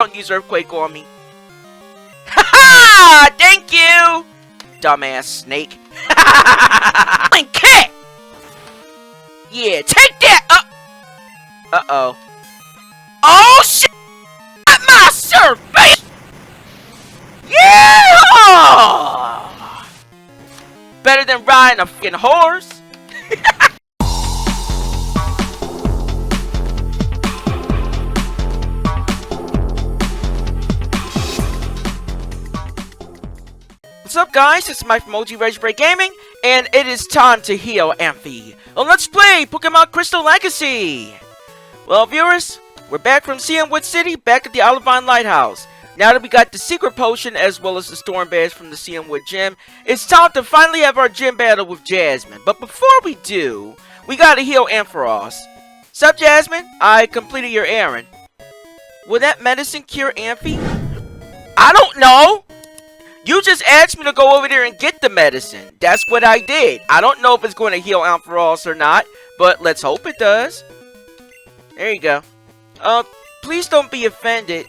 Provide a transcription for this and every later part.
Don't use Earthquake on me. Ha! Thank you! Dumbass snake. Cat! Yeah, take that! Uh-oh. Oh, shit! At my surface! Yeah! Better than riding a fucking horse. What's up, guys? It's Mike from OGRagebreak Gaming, and it is time to heal Amphy. Well, let's play Pokémon Crystal Legacy! Well, viewers, we're back from Olivine City, back at the Olivine Lighthouse. Now that we got the secret potion as well as the storm badge from the Olivine Gym, it's time to finally have our gym battle with Jasmine. But before we do, we gotta heal Ampharos. Sup, Jasmine? I completed your errand. Will that medicine cure Amphy? I don't know! You just asked me to go over there and get the medicine. That's what I did. I don't know if it's going to heal Ampharos or not, but let's hope it does. There you go. Please don't be offended.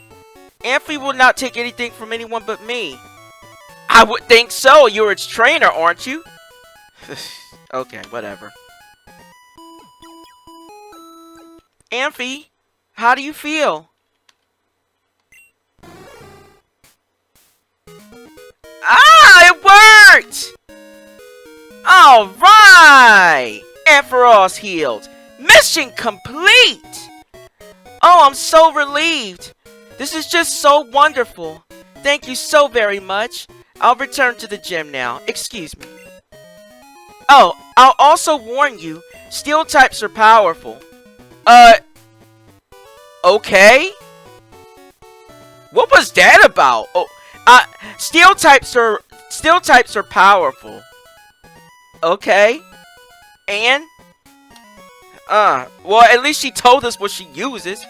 Amphy will not take anything from anyone but me. I would think so. You're its trainer, aren't you? Okay, whatever. Amphy, how do you feel? Ah, it worked! Alright! Ampharos healed. Mission complete! Oh, I'm so relieved. This is just so wonderful. Thank you so very much. I'll return to the gym now. Excuse me. Oh, I'll also warn you, steel types are powerful. Okay? What was that about? Oh, steel types are powerful. Okay. And? Well, at least she told us what she uses.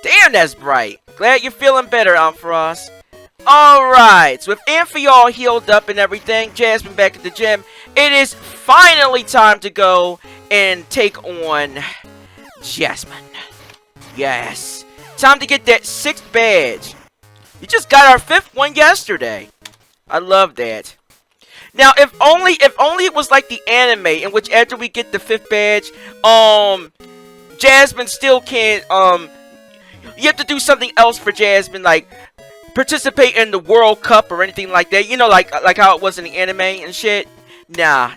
Damn, that's bright. Glad you're feeling better, Ampharos. Alright, so with Amphy all healed up and everything, Jasmine back at the gym, it is finally time to go and take on Jasmine. Yes. Time to get that 6th badge. We just got our 5th one yesterday. I love that. Now, if only it was like the anime, in which after we get the 5th badge, Jasmine still can't, you have to do something else for Jasmine, like participate in the World Cup or anything like that. You know, like how it was in the anime and shit. Nah.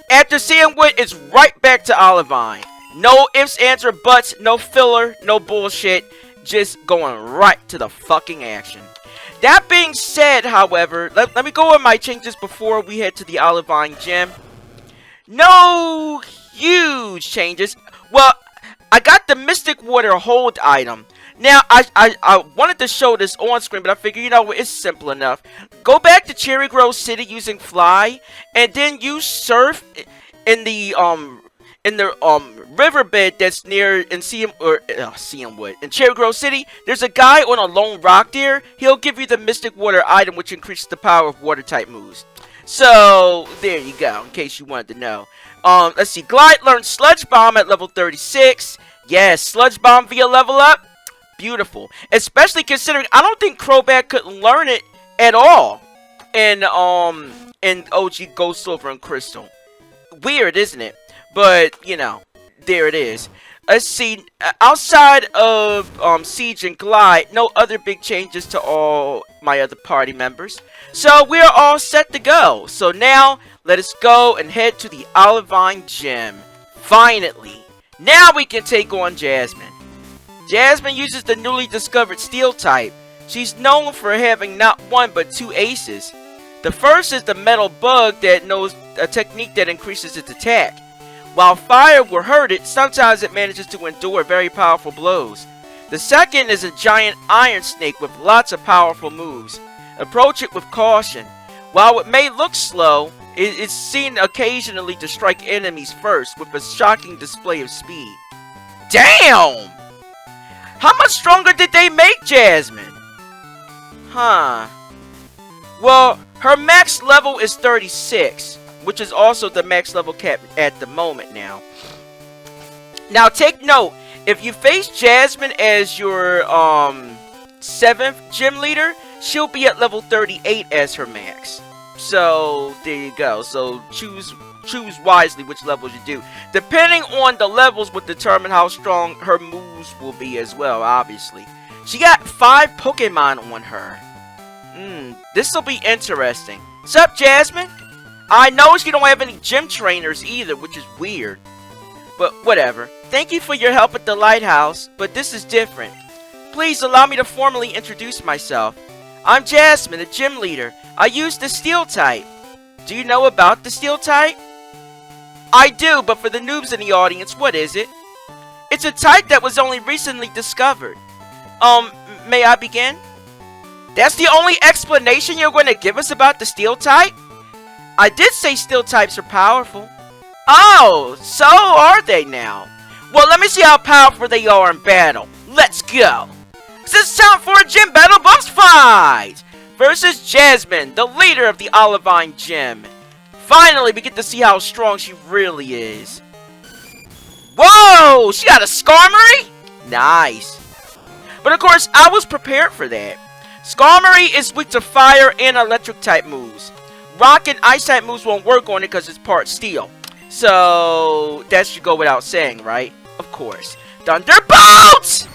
After seeing what, it's right back to Olivine. No ifs, ands, or buts, no filler, no bullshit. Just going right to the fucking action. That being said, however, let me go over my changes before we head to the Olivine Gym. No huge changes. Well, I got the Mystic Water Hold item. Now, I wanted to show this on screen, but I figured, you know, it's simple enough. Go back to Cherry Grove City using Fly, and then use Surf in the riverbed that's near in in Cherry Grove City. There's a guy on a lone rock there. He'll give you the Mystic Water item, which increases the power of water type moves. So there you go, in case you wanted to know. Let's see. Glide learned Sludge Bomb at level 36. Yes, Sludge Bomb via level up. Beautiful. Especially considering I don't think Crobat could learn it at all in OG Gold, Silver, and Crystal. Weird, isn't it? But, you know, there it is. Let's see. Outside of Siege and Glide, no other big changes to all my other party members. So, we're all set to go. So, now, let us go and head to the Olivine Gym. Finally. Now we can take on Jasmine. Jasmine uses the newly discovered Steel type. She's known for having not one but 2 aces. The first is the Metal Bug that knows a technique that increases its attack. While fire will hurt it, sometimes it manages to endure very powerful blows. The second is a giant iron snake with lots of powerful moves. Approach it with caution. While it may look slow, it is seen occasionally to strike enemies first with a shocking display of speed. Damn! How much stronger did they make Jasmine? Huh. Well, her max level is 36. Which is also the max level cap at the moment now. Now take note, If you face Jasmine as your 7th gym leader, she'll be at level 38 as her max. So there you go. So choose wisely which levels you do. Depending on the levels will determine how strong her moves will be as well, obviously. She got 5 Pokemon on her. This'll be interesting. Sup, Jasmine? I know she don't have any gym trainers either, which is weird. But whatever. Thank you for your help at the Lighthouse, but this is different. Please allow me to formally introduce myself. I'm Jasmine, a gym leader. I use the Steel type. Do you know about the Steel type? I do, but for the noobs in the audience, what is it? It's a type that was only recently discovered. May I begin? That's the only explanation you're going to give us about the Steel type? I did say Steel types are powerful. Oh, so are they now? Well, let me see how powerful they are in battle. Let's go. It's time for a gym battle boss fight! Versus Jasmine, the leader of the Olivine Gym. Finally, we get to see how strong she really is. Whoa! She got a Skarmory? Nice. But of course, I was prepared for that. Skarmory is weak to fire and electric type moves. Rock and ice type moves won't work on it because it's part steel. So, that should go without saying, right? Of course. Thunderbolt!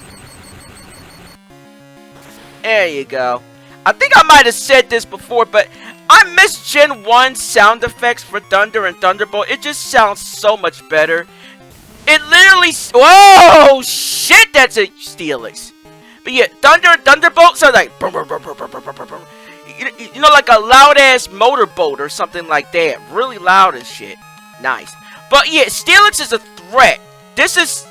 There you go. I think I might have said this before, but I miss Gen 1 sound effects for Thunder and Thunderbolt. It just sounds so much better. It literally... Whoa! Shit, that's a steelix. But yeah, Thunder and Thunderbolt sound like... You know, like a loud-ass motorboat or something like that. Really loud and shit. Nice. But yeah, steelix is a threat. This is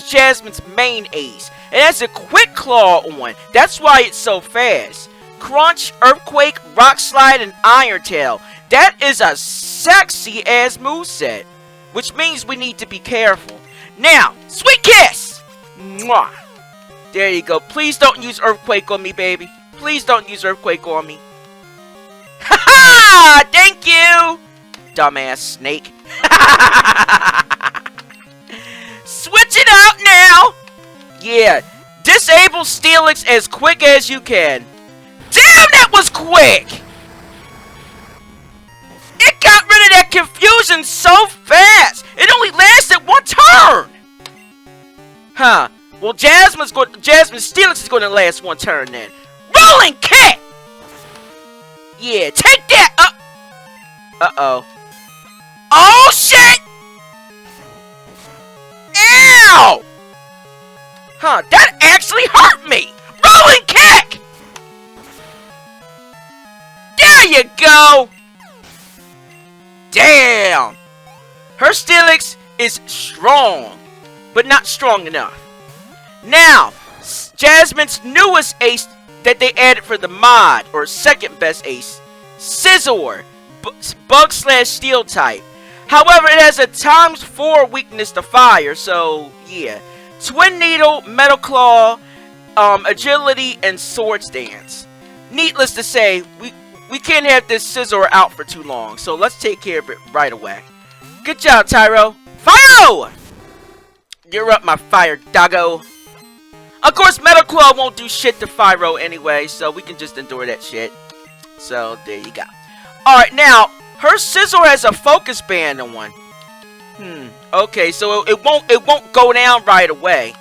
Jasmine's main ace. It has a quick claw on. That's why it's so fast. Crunch, Earthquake, Rock Slide, and Iron Tail. That is a sexy ass moveset. Which means we need to be careful. Now, Sweet Kiss! Mwah! There you go. Please don't use Earthquake on me, baby. Please don't use Earthquake on me. Ha ha! Thank you! Dumbass snake. Switch it out now! Yeah, disable Steelix as quick as you can. Damn, that was quick! It got rid of that confusion so fast! It only lasted 1 turn! Huh. Well, Jasmine's Steelix is going to last 1 turn then. Rolling Kick! Yeah, take that! Uh-oh. Oh, shit! Ow! Huh, that actually hurt me! Rolling Kick! There you go! Damn! Her Steelix is strong, but not strong enough. Now, Jasmine's newest ace that they added for the mod, or second best ace, Scizor, Bug/Steel type. However, it has a ×4 weakness to fire, so yeah. Twin Needle, Metal Claw, Agility, and Sword Stance. Needless to say, we can't have this Scizor out for too long, so let's take care of it right away. Good job, Tyro. Fire! You're up, my fire doggo. Of course, Metal Claw won't do shit to Fyro anyway, so we can just endure that shit. So, there you go. Alright, now, her Scizor has a focus band on. Okay, so it won't go down right away.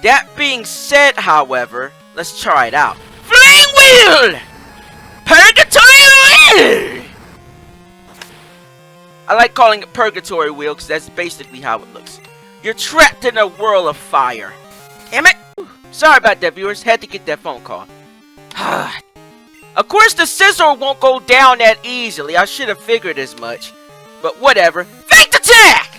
That being said, however, let's try it out. Flame Wheel! Purgatory Wheel! I like calling it Purgatory Wheel because that's basically how it looks. You're trapped in a whirl of fire. Damn it! Sorry about that, viewers. Had to get that phone call. Of course, the Scizor won't go down that easily. I should have figured as much. But whatever. Fake Attack!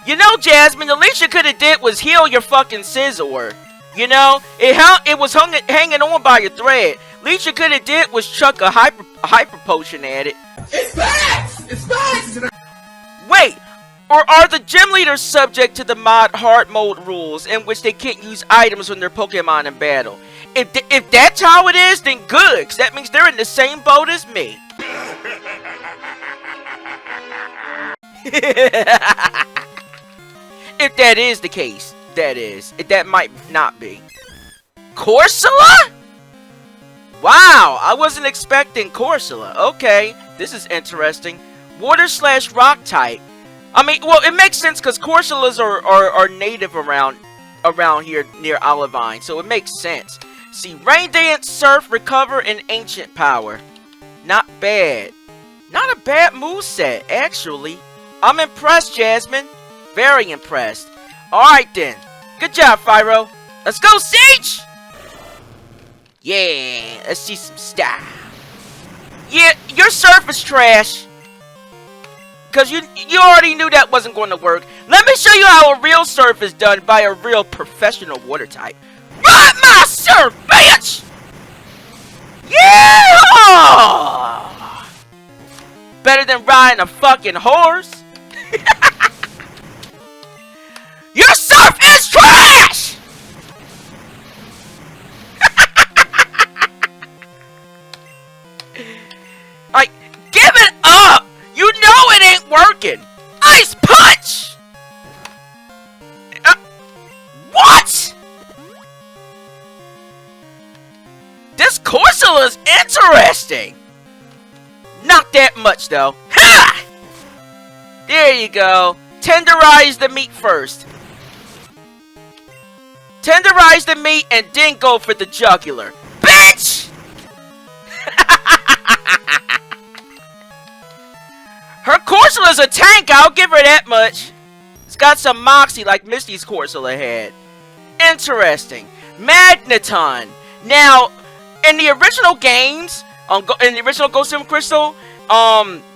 You know, Jasmine, the least you could have did was heal your fucking Scizor. You know, it was hanging on by your thread. Least you could have did was chuck a hyper potion at it. It's facts! It's facts! Wait, or are the gym leaders subject to the mod hard mode rules in which they can't use items on their Pokemon in battle? If that's how it is, then good, because that means they're in the same boat as me. If that is the case, that is. If that might not be. Corsola? Wow, I wasn't expecting Corsola. Okay, this is interesting. Water/rock type. I mean, well, it makes sense because Corsolas are native around here near Olivine, so it makes sense. See, Rain Dance, Surf, Recover, and Ancient Power. Not bad. Not a bad moveset, actually. I'm impressed, Jasmine. Very impressed. Alright then. Good job, Fyro. Let's go, Siege! Yeah, let's see some style. Yeah, your surf is trash. Because you already knew that wasn't going to work. Let me show you how a real surf is done by a real professional water type. Ride my surf, bitch! Yeah! Better than riding a fucking horse. Your surf is trash! Like, give it up! You know it ain't working! Ice punch! What? This Corsola is interesting! Not that much, though. Ha! There you go. Tenderize the meat first. Tenderize the meat and then go for the jugular. Bitch! Her Corsola's a tank, I'll give her that much. It's got some moxie like Misty's Corsola had. Interesting. Magneton. Now, in the original games, in the original Ghost of Crystal,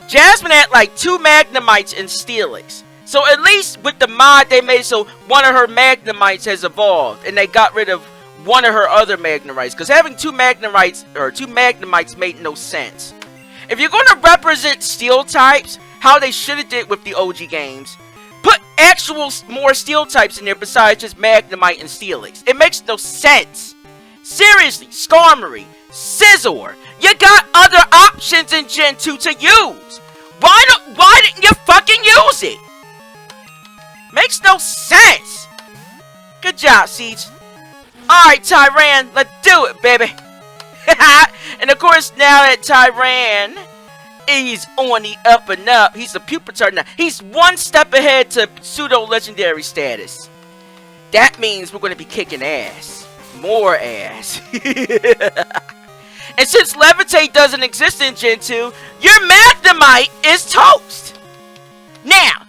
Jasmine had like 2 Magnemites and Steelix. So at least with the mod they made so one of her Magnemites has evolved, and they got rid of one of her other Magnemites, because having 2 Magnemites made no sense. If you're going to represent steel types, how they should have did with the OG games, put actual more steel types in there besides just Magnemite and Steelix. It makes no sense. Seriously, Skarmory, Scizor, you got other options in Gen 2 to use. Why didn't you fucking use it? Makes no sense. Good job, Siege. Alright, Tyran, let's do it, baby. And of course, now that Tyran is on the up and up, he's a Pupitar now. He's 1 step ahead to pseudo-legendary status. That means we're going to be kicking ass. More ass. And since Levitate doesn't exist in Gen 2, your Magnemite is toast. Now,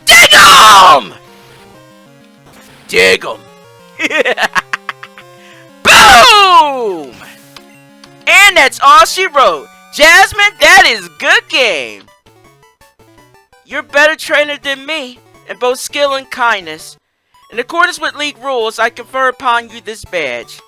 dig 'em! Dig 'em. Boom! And that's all she wrote. Jasmine, that is good game. You're a better trainer than me in both skill and kindness. In accordance with league rules, I confer upon you this badge.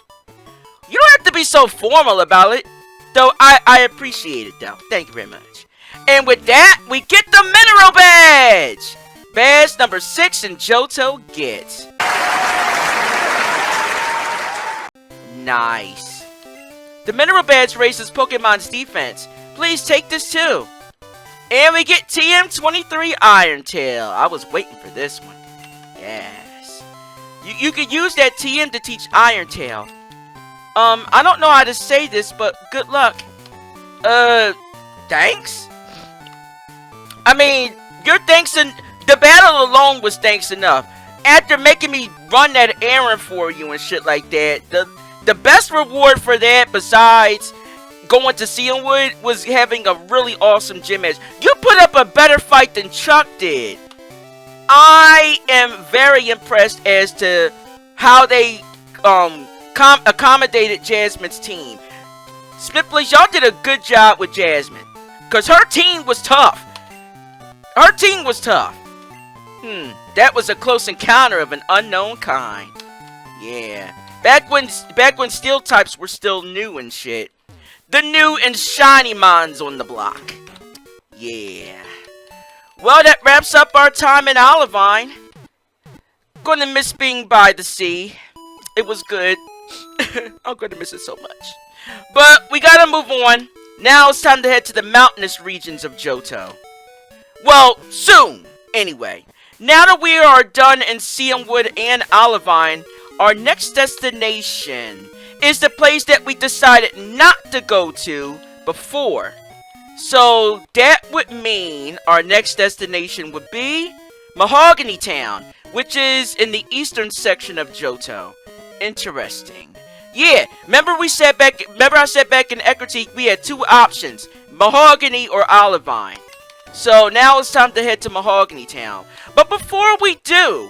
You don't have to be so formal about it, though I appreciate it, though. Thank you very much. And with that, we get the mineral badge. Badge number 6 and Johto gets. Nice. The mineral badge raises Pokemon's defense. Please take this too. And we get TM23 Iron Tail. I was waiting for this one. Yes. You could use that TM to teach Iron Tail. I don't know how to say this, but good luck. Thanks? I mean, your thanks and the battle alone was thanks enough. After making me run that errand for you and shit like that, the best reward for that, besides going to Sealwood, was having a really awesome gym edge. You put up a better fight than Chuck did. I am very impressed as to how they accommodated Jasmine's team. Smithplays, y'all did a good job with Jasmine, because her team was tough. Her team was tough. That was a close encounter of an unknown kind. Yeah. Back when steel types were still new and shit. The new and shiny mons on the block. Yeah. Well, that wraps up our time in Olivine. Gonna miss being by the sea. It was good. I'm gonna miss it so much. But we gotta move on. Now it's time to head to the mountainous regions of Johto. Well, soon, anyway. Now that we are done in Seamwood and Olivine, our next destination is the place that we decided not to go to before. So that would mean our next destination would be Mahogany Town, which is in the eastern section of Johto. Interesting. Yeah, remember I said back in Equity we had two options, Mahogany or Olivine. So now it's time to head to Mahogany Town. But before we do,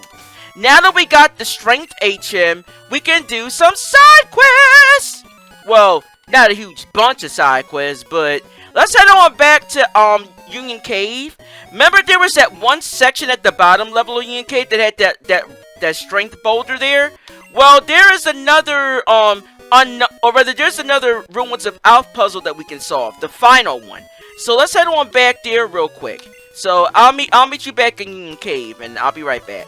now that we got the Strength HM, we can do some side quests! Well, not a huge bunch of side quests, but let's head on back to Union Cave. Remember there was that one section at the bottom level of Union Cave that had that strength boulder there? Well, there is another there's another Ruins of Alph puzzle that we can solve, the final one. So let's head on back there real quick. So I'll meet you back in Union Cave, and I'll be right back.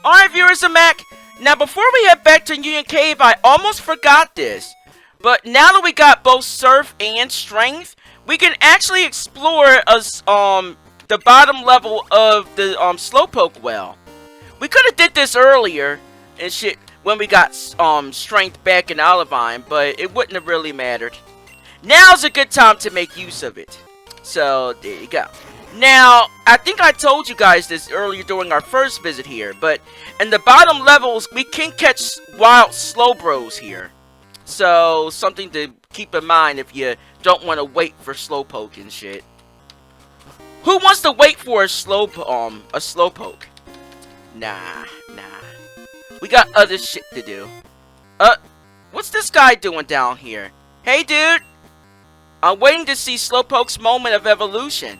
Alright, viewers, I'm back. Now before we head back to Union Cave, I almost forgot this. But now that we got both Surf and Strength, we can actually explore the bottom level of the Slowpoke well. We could have did this earlier and shit when we got Strength back in Olivine, but it wouldn't have really mattered. Now's a good time to make use of it. So there you go. Now, I think I told you guys this earlier during our first visit here, but in the bottom levels, we can catch wild Slowbros here. So, something to keep in mind if you don't want to wait for Slowpoke and shit. Who wants to wait for a Slowpoke? Nah. We got other shit to do. What's this guy doing down here? Hey, dude! I'm waiting to see Slowpoke's moment of evolution.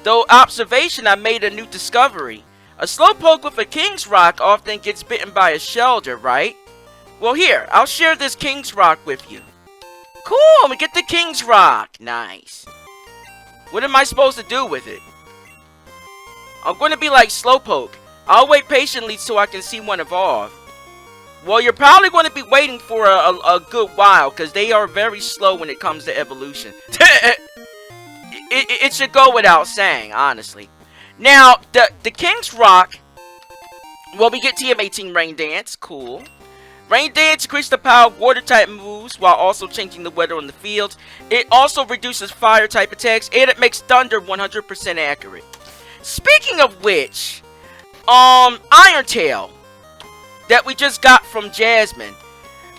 Though observation, I made a new discovery. A Slowpoke with a King's Rock often gets bitten by a Shelder, right? Well, here, I'll share this King's Rock with you. Cool, we get the King's Rock. Nice. What am I supposed to do with it? I'm going to be like Slowpoke. I'll wait patiently so I can see one evolve. Well, you're probably going to be waiting for a good while, because they are very slow when it comes to evolution. It should go without saying, honestly. Now, the King's Rock, well, we get TM18 Rain Dance. Cool. Rain Dance increases the power of water-type moves while also changing the weather on the field. It also reduces fire-type attacks, and it makes Thunder 100% accurate. Speaking of which, Iron Tail that we just got from Jasmine.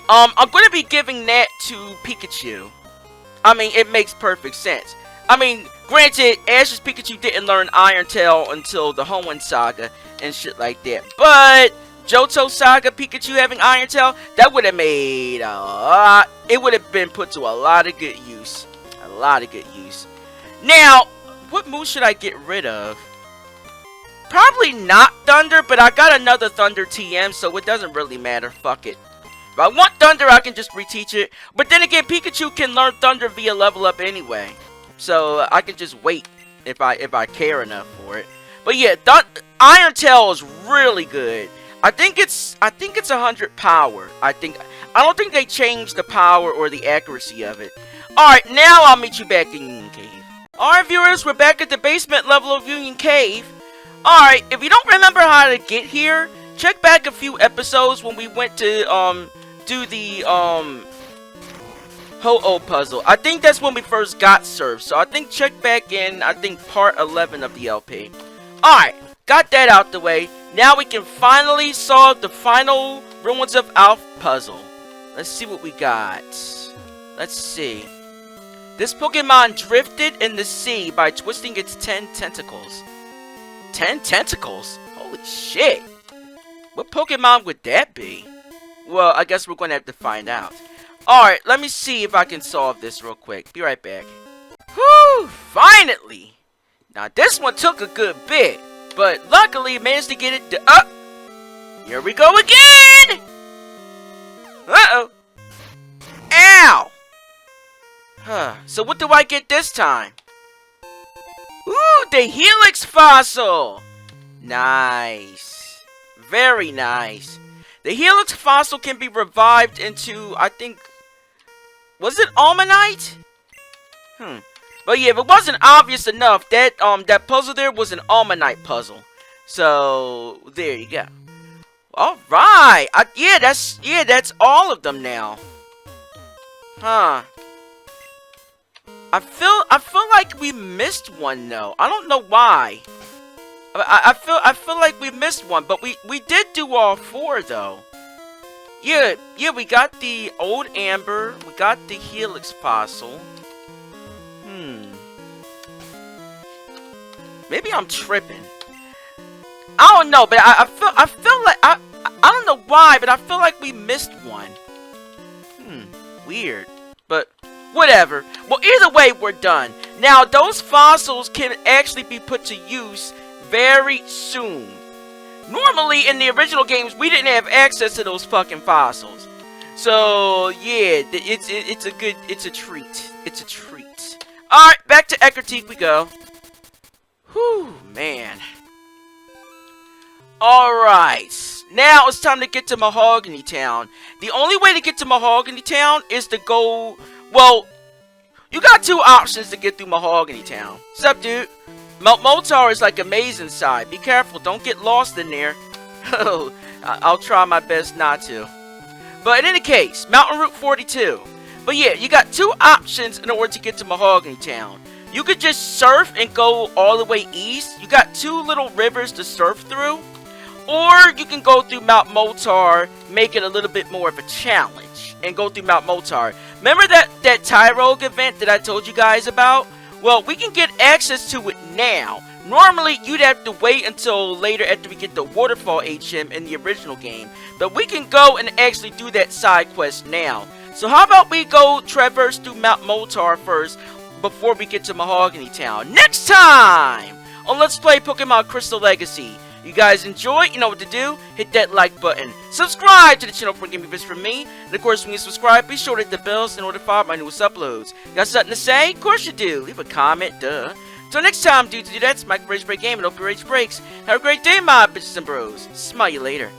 I'm going to be giving that to Pikachu. I mean, it makes perfect sense. I mean, granted, Ash's Pikachu didn't learn Iron Tail until the Hoenn Saga and shit like that. But Johto Saga Pikachu having Iron Tail, that would have made a lot. It would have been put to a lot of good use. A lot of good use. Now, what move should I get rid of? Probably not Thunder, but I got another Thunder TM, so it doesn't really matter. Fuck it. If I want Thunder, I can just reteach it. But then again, Pikachu can learn Thunder via level up anyway. So I can just wait if I care enough for it. But yeah, Iron Tail is really good. I think it's 100 power. I don't think they changed the power or the accuracy of it. Alright, now I'll meet you back in Union Cave. Alright, viewers, we're back at the basement level of Union Cave. Alright, if you don't remember how to get here, check back a few episodes when we went to do the Ho-Oh puzzle. I think that's when we first got Surf. So I think check back in, part 11 of the LP. Alright, got that out the way. Now we can finally solve the final Ruins of Alph puzzle. Let's see what we got. Let's see. This Pokemon drifted in the sea by twisting its 10 tentacles. 10 tentacles? Holy shit. What Pokemon would that be? Well, I guess we're going to have to find out. Alright, let me see if I can solve this real quick. Be right back. Whew, finally! Now, this one took a good bit, but luckily managed to get it to here we go again! Uh-oh. Ow! Huh, so what do I get this time? Ooh, the Helix Fossil! Nice. Very nice. The Helix Fossil can be revived into, I think... Was it Almanite? But But yeah, if it wasn't obvious enough, that that puzzle there was an Almanite puzzle. So there you go. All right. Yeah, that's all of them now. Huh. I feel like we missed one though. I don't know why. I feel like we missed one, but we did do all 4 though. Yeah, we got the old amber, we got the helix fossil. Maybe I'm tripping. I don't know, but I feel like I don't know why, but I feel like we missed one. Weird. But whatever. Well, either way, we're done. Now, those fossils can actually be put to use very soon. Normally, in the original games, we didn't have access to those fucking fossils. So, yeah, it's a treat. It's a treat. Alright, back to Eckerteak we go. Whew, man. Alright. Now it's time to get to Mahogany Town. The only way to get to Mahogany Town is to go... Well, you got 2 options to get through Mahogany Town. What's up, dude? Mount Moltar is like amazing side. Be careful, don't get lost in there. I'll try my best not to. But in any case, Mountain Route 42. But yeah, you got 2 options in order to get to Mahogany Town. You could just surf and go all the way east. You got 2 little rivers to surf through. Or you can go through Mount Moltar, make it a little bit more of a challenge, and go through Mount Moltar. Remember that Tyrogue event that I told you guys about? Well, we can get access to it now. Normally, you'd have to wait until later after we get the Waterfall HM in the original game. But we can go and actually do that side quest now. So how about we go traverse through Mount Moltar first before we get to Mahogany Town. Next time on Let's Play Pokemon Crystal Legacy. You guys enjoy, you know what to do. Hit that like button. Subscribe to the channel for gaming videos from me. And of course, when you subscribe, be sure to hit the bells in order to follow my newest uploads. Got something to say? Of course you do. Leave a comment, duh. Till next time, dude, to do that, it's Mike OGRagebreak Game and OGRagebreaks. Have a great day, my bitches and bros. Smile you later.